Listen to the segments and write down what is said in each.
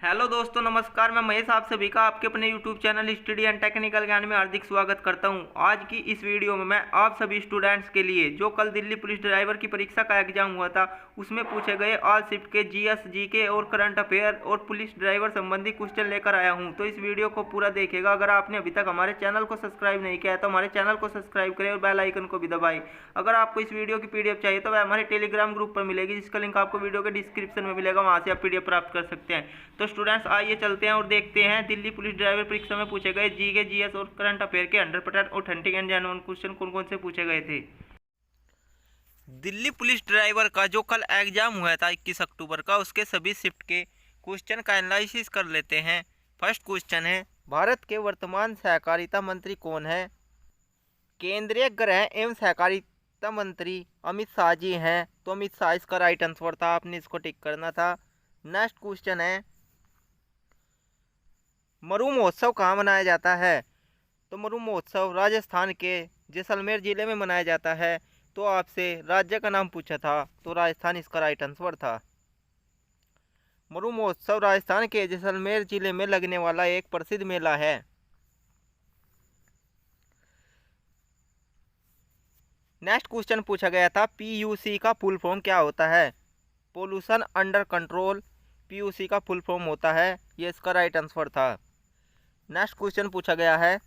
Hello दोस्तों, नमस्कार। मैं महेश आप सभी का आपके अपने YouTube channel study and technical ज्ञान में हार्दिक स्वागत करता हूं। आज की इस वीडियो में मैं आप सभी स्टूडेंट्स के लिए जो कल दिल्ली पुलिस ड्राइवर की परीक्षा का एग्जाम हुआ था उसमें पूछे गए ऑल शिफ्ट के जीएस, जीके और करंट अफेयर और पुलिस ड्राइवर संबंधी क्वेश्चन लेकर आया हूँ। तो इस वीडियो को पूरा देखेगा। अगर आपने अभी तक हमारे चैनल को सब्सक्राइब नहीं किया है तो हमारे चैनल को सब्सक्राइब करें और बेल आइकन को भी दबाएं। अगर आपको इस वीडियो की पीडीएफ चाहिए तो वह हमारे टेलीग्राम ग्रुप पर मिलेगी, जिसका लिंक आपको वीडियो के डिस्क्रिप्शन में मिलेगा। वहाँ से आप पीडीएफ प्राप्त कर सकते हैं। तो स्टूडेंट्स, आइए चलते हैं और देखते हैं दिल्ली पुलिस ड्राइवर परीक्षा में पूछे गए जीके, जीएस और करंट अफेयर के 100% ऑथेंटिक एंड जेन्युइन क्वेश्चन कौन कौन से पूछे गए थे। दिल्ली पुलिस ड्राइवर का जो कल एग्जाम हुआ था 21 अक्टूबर का, उसके सभी शिफ्ट के क्वेश्चन का एनालिसिस कर लेते हैं। फर्स्ट क्वेश्चन है, भारत के वर्तमान सहकारिता मंत्री कौन है? केंद्रीय गृह एवं सहकारिता मंत्री अमित शाह जी हैं। तो अमित शाह इसका राइट आंसर था, आपने इसको टिक करना था। नेक्स्ट क्वेश्चन है, मरु महोत्सव कहाँ मनाया जाता है? तो मरु महोत्सव राजस्थान के जैसलमेर जिले में मनाया जाता है। तो आपसे राज्य का नाम पूछा था, तो राजस्थान इसका राइट आंसर था। मरु महोत्सव राजस्थान के जैसलमेर जिले में लगने वाला एक प्रसिद्ध मेला है। नेक्स्ट क्वेश्चन पूछा गया था, पीयूसी का फुल फॉर्म क्या होता है? पोल्यूशन अंडर कंट्रोल पीयूसी का फुल फॉर्म होता है। ये इसका राइट आंसर था। नेक्स्ट क्वेश्चन पूछा गया है,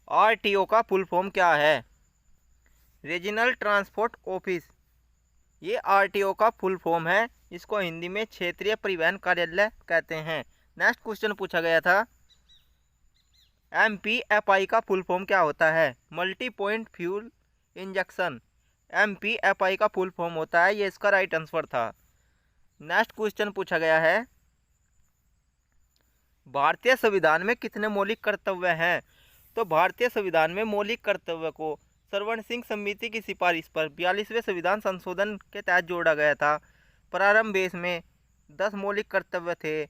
आरटीओ का फुल फॉर्म क्या है? रीजनल ट्रांसपोर्ट ऑफिस, ये आरटीओ का फुल फॉर्म है। इसको हिंदी में क्षेत्रीय परिवहन कार्यालय कहते हैं। नेक्स्ट क्वेश्चन पूछा गया था, एमपीएफआई का फुल फॉर्म क्या होता है? मल्टी पॉइंट फ्यूल इंजेक्शन, एमपीएफआई का फुल फॉर्म होता है। ये इसका राइट आंसर था। नेक्स्ट क्वेश्चन पूछा गया है, भारतीय संविधान में कितने मौलिक कर्तव्य हैं? तो भारतीय संविधान में मौलिक कर्तव्य को सरवण सिंह समिति की सिफारिश पर 42वें संविधान संशोधन के तहत जोड़ा गया था। प्रारंभ में इसमें 10 मौलिक कर्तव्य थे,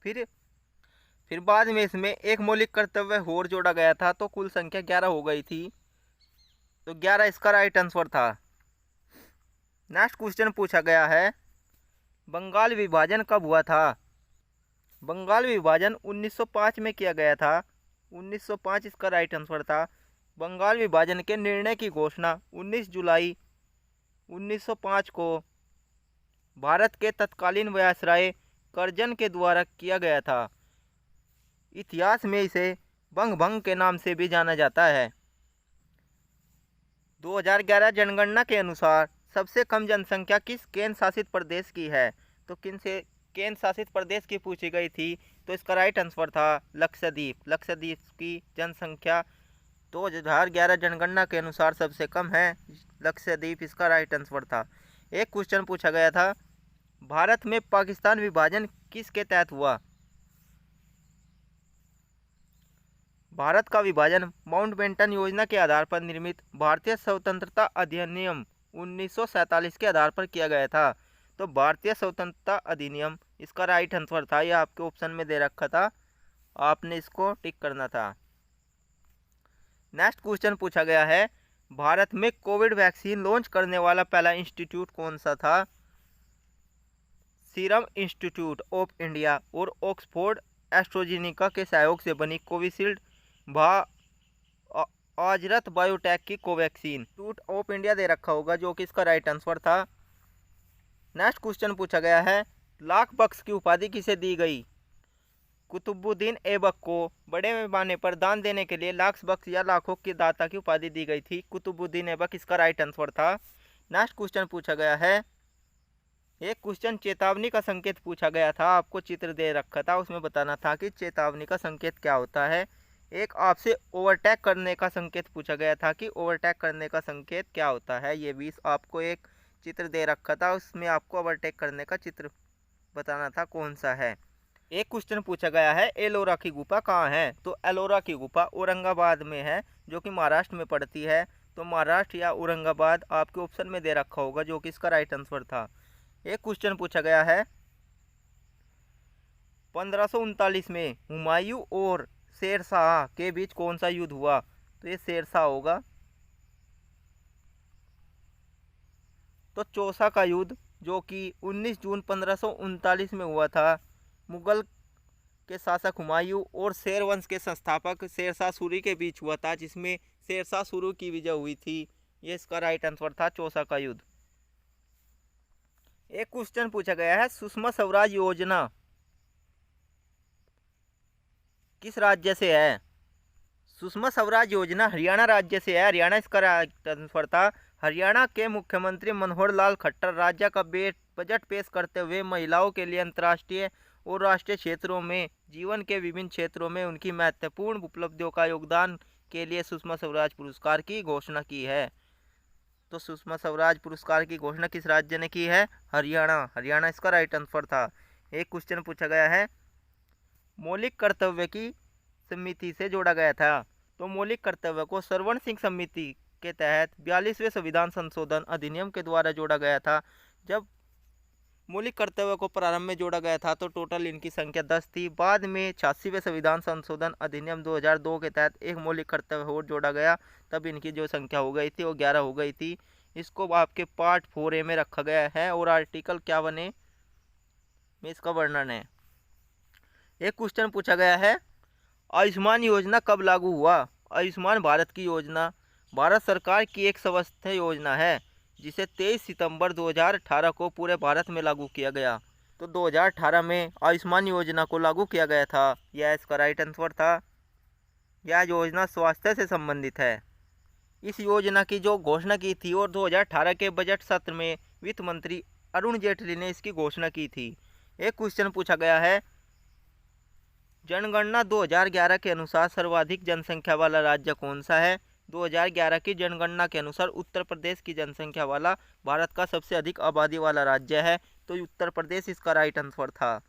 फिर बाद में इसमें एक मौलिक कर्तव्य और जोड़ा गया था, तो कुल संख्या 11 हो गई थी। तो 11 इसका राइट आंसर था। नेक्स्ट क्वेश्चन पूछा गया है, बंगाल विभाजन कब हुआ था? बंगाल विभाजन 1905 में किया गया था। 1905 इसका राइट आंसर था। बंगाल विभाजन के निर्णय की घोषणा 19 जुलाई 1905 को भारत के तत्कालीन वायसराय करजन के द्वारा किया गया था। इतिहास में इसे बंग भंग के नाम से भी जाना जाता है। 2011 जनगणना के अनुसार सबसे कम जनसंख्या किस केंद्र शासित प्रदेश की है? तो किन से केंद्र शासित प्रदेश की पूछी गई थी, तो इसका राइट आंसर था लक्षद्वीप। लक्षद्वीप की जनसंख्या 2011 जनगणना के अनुसार सबसे कम है। लक्षद्वीप इसका राइट आंसर था। एक क्वेश्चन पूछा गया था, भारत में पाकिस्तान विभाजन किसके तहत हुआ? भारत का विभाजन माउंटबेटन योजना के आधार पर निर्मित भारतीय स्वतंत्रता अधिनियम 1947 के आधार पर किया गया था। तो भारतीय स्वतंत्रता अधिनियम इसका राइट आंसर था। यह आपके ऑप्शन में दे रखा था, आपने इसको टिक करना था। नेक्स्ट क्वेश्चन पूछा गया है, भारत में कोविड वैक्सीन लॉन्च करने वाला पहला इंस्टीट्यूट कौन सा था? सीरम इंस्टीट्यूट ऑफ इंडिया और ऑक्सफोर्ड एस्ट्रोजेनिका के सहयोग से बनी कोविशील्ड आजरत बायोटेक की कोवैक्सीन इंस्टीट्यूट ऑफ इंडिया दे रखा होगा, जो कि इसका राइट आंसर था। नेक्स्ट क्वेश्चन पूछा गया है, लाख बख्श की उपाधि किसे दी गई? कुतुबुद्दीन ऐबक को बड़े पैमाने पर दान देने के लिए लाख बख्श या लाखों की दाता की उपाधि दी गई थी। कुतुबुद्दीन ऐबक इसका राइट आंसर था। नेक्स्ट क्वेश्चन पूछा गया है, एक क्वेश्चन चेतावनी का संकेत पूछा गया था। आपको चित्र दे रखा था, उसमें बताना था कि चेतावनी का संकेत क्या होता है। एक आपसे ओवरटेक करने का संकेत पूछा गया था कि ओवरटेक करने का संकेत क्या होता है। ये भी आपको एक चित्र दे रखा था, उसमें आपको ओवरटेक करने का चित्र बताना था कौन सा है। एक क्वेश्चन पूछा गया है, एलोरा की गुफा कहाँ है? तो एलोरा की गुफा औरंगाबाद में है, जो कि महाराष्ट्र में पड़ती है। तो महाराष्ट्र या औरंगाबाद आपके ऑप्शन में दे रखा होगा, जो कि इसका राइट आंसर था। एक क्वेश्चन पूछा गया है, 1539 में हुमायूं और शेरशाह के बीच कौन सा युद्ध हुआ? तो ये शेरशाह होगा। तो चौसा का युद्ध, जो कि 19 जून 1539 में हुआ था, मुगल के शासक हुमायूं और शेर वंश के संस्थापक शेरशाह सूरी के बीच हुआ था, जिसमें शेरशाह सूरी की विजय हुई थी। ये इसका राइट आंसर था चौसा का युद्ध। एक क्वेश्चन पूछा गया है, सुषमा स्वराज योजना किस राज्य से है? सुषमा स्वराज योजना हरियाणा राज्य से है। हरियाणा इसका राइट आंसर था। हरियाणा के मुख्यमंत्री मनोहर लाल खट्टर राज्य का बजट पेश करते हुए महिलाओं के लिए अंतर्राष्ट्रीय और राष्ट्रीय क्षेत्रों में जीवन के विभिन्न क्षेत्रों में उनकी महत्वपूर्ण उपलब्धियों का योगदान के लिए सुषमा स्वराज पुरस्कार की घोषणा की है। तो सुषमा स्वराज पुरस्कार की घोषणा किस राज्य ने की है? हरियाणा। हरियाणा इसका राइट आंसर था। एक क्वेश्चन पूछा गया है, मौलिक कर्तव्य की समिति से जोड़ा गया था। तो मौलिक कर्तव्य को सरवण सिंह समिति के तहत 42वें संविधान संशोधन अधिनियम के द्वारा जोड़ा गया था। जब मौलिक कर्तव्य को प्रारंभ में जोड़ा गया था तो टोटल इनकी संख्या 10 थी। बाद में 86वें संविधान संशोधन अधिनियम 2002 के तहत एक मौलिक कर्तव्य और जोड़ा गया, तब इनकी जो संख्या हो गई थी वो 11 हो गई थी। इसको आपके पार्ट 4A में रखा गया है और आर्टिकल 51A में इसका वर्णन है। एक क्वेश्चन पूछा गया है, आयुष्मान योजना कब लागू हुआ? आयुष्मान भारत की योजना भारत सरकार की एक स्वास्थ्य योजना है, जिसे 23 सितंबर 2018 को पूरे भारत में लागू किया गया। तो 2018 में आयुष्मान योजना को लागू किया गया था। यह इसका राइट आंसर था। यह योजना स्वास्थ्य से संबंधित है। इस योजना की जो घोषणा की थी और 2018 के बजट सत्र में वित्त मंत्री अरुण जेटली ने इसकी घोषणा की थी। एक क्वेश्चन पूछा गया है, जनगणना 2011 के अनुसार सर्वाधिक जनसंख्या वाला राज्य कौन सा है? 2011 की जनगणना के अनुसार उत्तर प्रदेश की जनसंख्या वाला भारत का सबसे अधिक आबादी वाला राज्य है। तो उत्तर प्रदेश इसका राइट आंसर था।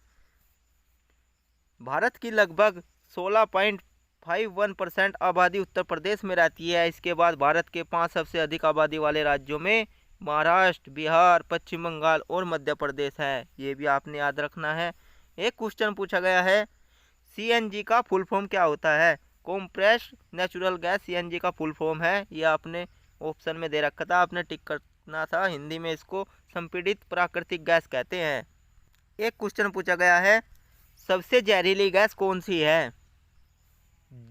भारत की लगभग 16.51% आबादी उत्तर प्रदेश में रहती है। इसके बाद भारत के 5 सबसे अधिक आबादी वाले राज्यों में महाराष्ट्र, बिहार, पश्चिम बंगाल और मध्य प्रदेश है। ये भी आपने याद रखना है। एक क्वेश्चन पूछा गया है, CNG का फुल फॉर्म क्या होता है? कॉम्प्रेस्ड नेचुरल गैस CNG का फुल फॉर्म है। ये आपने ऑप्शन में दे रखा था, आपने टिक करना था। हिंदी में इसको संपीड़ित प्राकृतिक गैस कहते हैं। एक क्वेश्चन पूछा गया है, सबसे जहरीली गैस कौन सी है?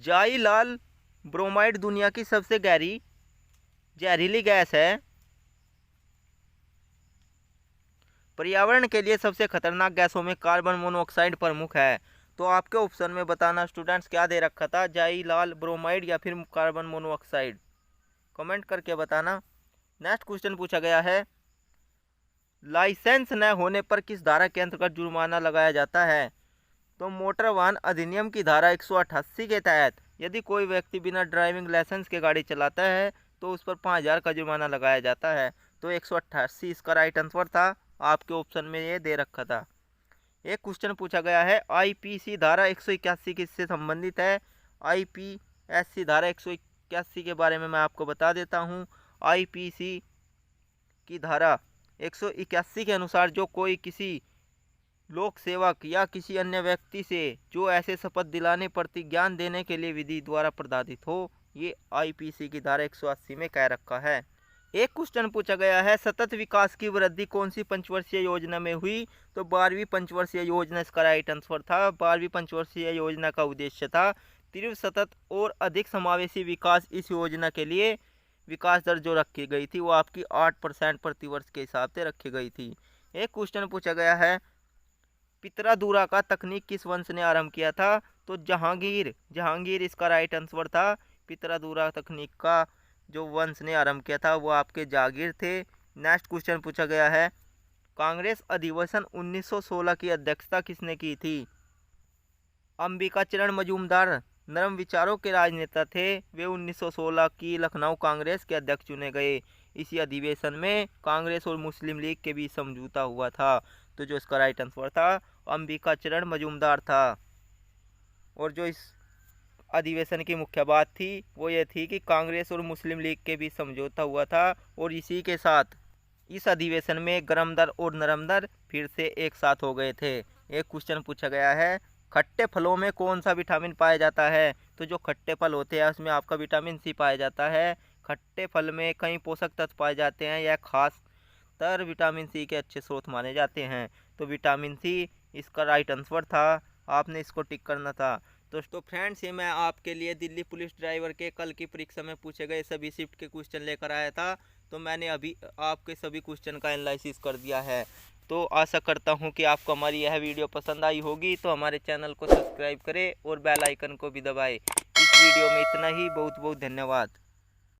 जाई लाल ब्रोमाइड दुनिया की सबसे गहरी जहरीली गैस है। पर्यावरण के लिए सबसे खतरनाक गैसों में कार्बन मोनोऑक्साइड प्रमुख है। तो आपके ऑप्शन में बताना स्टूडेंट्स क्या दे रखा था, जाई लाल ब्रोमाइड या फिर कार्बन मोनोऑक्साइड? कमेंट करके बताना। नेक्स्ट क्वेश्चन पूछा गया है, लाइसेंस न होने पर किस धारा के अंतर्गत जुर्माना लगाया जाता है? तो मोटर वाहन अधिनियम की धारा 188 के तहत यदि कोई व्यक्ति बिना ड्राइविंग लाइसेंस के गाड़ी चलाता है तो उस पर 5000 का जुर्माना लगाया जाता है। तो 188 इसका राइट आंसर था। आपके ऑप्शन में ये दे रखा था। एक क्वेश्चन पूछा गया है, IPC धारा 181 किससे संबंधित है? IPSC धारा 181 के बारे में मैं आपको बता देता हूँ। IPC की धारा 181 के अनुसार जो कोई किसी लोक सेवक या किसी अन्य व्यक्ति से जो ऐसे शपथ दिलाने प्रतिज्ञान देने के लिए विधि द्वारा प्रदाधित हो, ये IPC की धारा 180 में कह रखा है। एक क्वेश्चन पूछा गया है, सतत विकास की वृद्धि कौन सी पंचवर्षीय योजना में हुई? तो 12वीं पंचवर्षीय योजना इसका राइट आंसर था। 12वीं पंचवर्षीय योजना का उद्देश्य था तीव्र, सतत और अधिक समावेशी विकास। इस योजना के लिए विकास दर जो रखी गई थी वो आपकी 8% प्रतिवर्ष के हिसाब से रखी गई थी। एक क्वेश्चन पूछा गया है, पितरादूरा का तकनीक किस वंश ने आरंभ किया था? तो जहांगीर इसका राइट आंसर था। पितरादूरा तकनीक का जो वंश ने आरंभ किया था वो आपके जागीर थे। नेक्स्ट क्वेश्चन पूछा गया है, कांग्रेस अधिवेशन 1916 की अध्यक्षता किसने की थी? अंबिका चरण मजूमदार नरम विचारों के राजनेता थे। वे 1916 की लखनऊ कांग्रेस के अध्यक्ष चुने गए। इसी अधिवेशन में कांग्रेस और मुस्लिम लीग के बीच समझौता हुआ था। तो जो इसका राइट आंसर था अंबिका चरण मजूमदार था। और जो इस अधिवेशन की मुख्य बात थी वो ये थी कि कांग्रेस और मुस्लिम लीग के बीच समझौता हुआ था और इसी के साथ इस अधिवेशन में गरम दर और नरम दर फिर से एक साथ हो गए थे। एक क्वेश्चन पूछा गया है, खट्टे फलों में कौन सा विटामिन पाया जाता है? तो जो खट्टे फल होते हैं उसमें आपका विटामिन सी पाया जाता है। खट्टे फल में कई पोषक तत्व पाए जाते हैं। यह खास तर विटामिन सी के अच्छे स्रोत माने जाते हैं। तो विटामिन सी इसका राइट आंसर था, आपने इसको टिक करना था। तो फ्रेंड्स, ये मैं आपके लिए दिल्ली पुलिस ड्राइवर के कल की परीक्षा में पूछे गए सभी शिफ्ट के क्वेश्चन लेकर आया था। तो मैंने अभी आपके सभी क्वेश्चन का एनालिसिस कर दिया है। तो आशा करता हूँ कि आपको हमारी यह वीडियो पसंद आई होगी। तो हमारे चैनल को सब्सक्राइब करें और बेल आइकन को भी दबाएं। इस वीडियो में इतना ही। बहुत बहुत धन्यवाद।